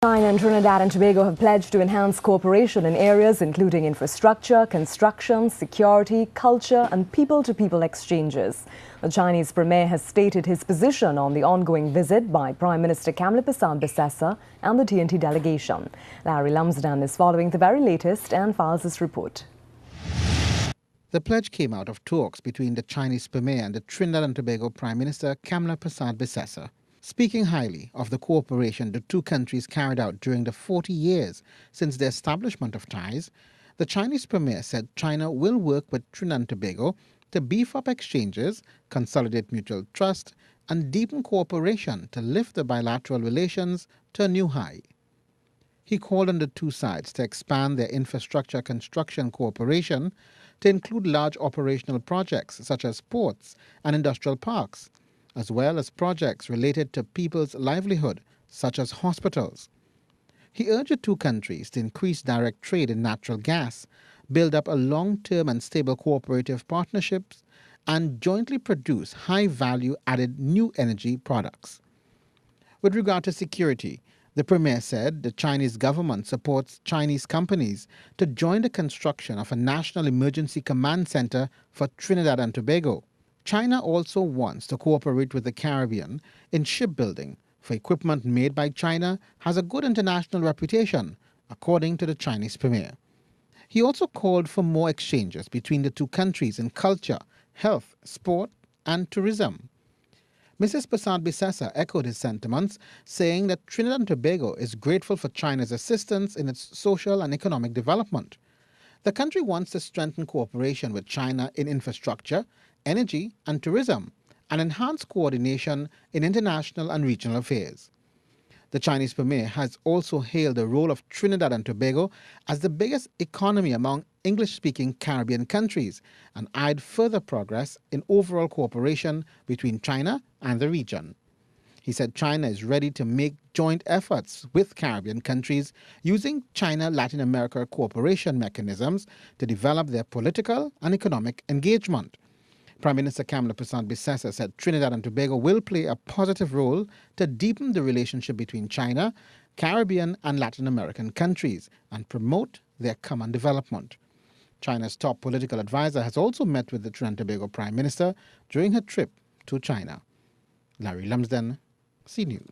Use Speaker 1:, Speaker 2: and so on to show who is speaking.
Speaker 1: China and Trinidad and Tobago have pledged to enhance cooperation in areas including infrastructure, construction, security, culture and people-to-people exchanges. The Chinese premier has stated his position on the ongoing visit by Prime Minister Kamla Persad-Bissessar and the TNT delegation. Larry Lumsden is following the very latest and files this report.
Speaker 2: The pledge came out of talks between the Chinese premier and the Trinidad and Tobago Prime Minister Kamla Persad-Bissessar. Speaking highly of the cooperation the two countries carried out during the 40 years since the establishment of ties, the Chinese premier said China will work with Trinidad and Tobago to beef up exchanges, consolidate mutual trust, and deepen cooperation to lift the bilateral relations to a new high. He called on the two sides to expand their infrastructure construction cooperation to include large operational projects such as ports and industrial parks, as well as projects related to people's livelihood, such as hospitals. He urged the two countries to increase direct trade in natural gas, build up a long-term and stable cooperative partnerships, and jointly produce high-value added new energy products. With regard to security, the premier said the Chinese government supports Chinese companies to join the construction of a national emergency command center for Trinidad and Tobago. China also wants to cooperate with the Caribbean in shipbuilding, for equipment made by China has a good international reputation, according to the Chinese premier. He also called for more exchanges between the two countries in culture, health, sport, and tourism. Mrs. Persad-Bissessar echoed his sentiments, saying that Trinidad and Tobago is grateful for China's assistance in its social and economic development. The country wants to strengthen cooperation with China in infrastructure, energy and tourism, and enhance coordination in international and regional affairs. The Chinese premier has also hailed the role of Trinidad and Tobago as the biggest economy among English-speaking Caribbean countries and eyed further progress in overall cooperation between China and the region. He said China is ready to make joint efforts with Caribbean countries using China-Latin America cooperation mechanisms to develop their political and economic engagement. Prime Minister Kamla Persad-Bissessar said Trinidad and Tobago will play a positive role to deepen the relationship between China, Caribbean and Latin American countries and promote their common development. China's top political advisor has also met with the Trinidad and Tobago Prime Minister during her trip to China. Larry Lumsden, CNews.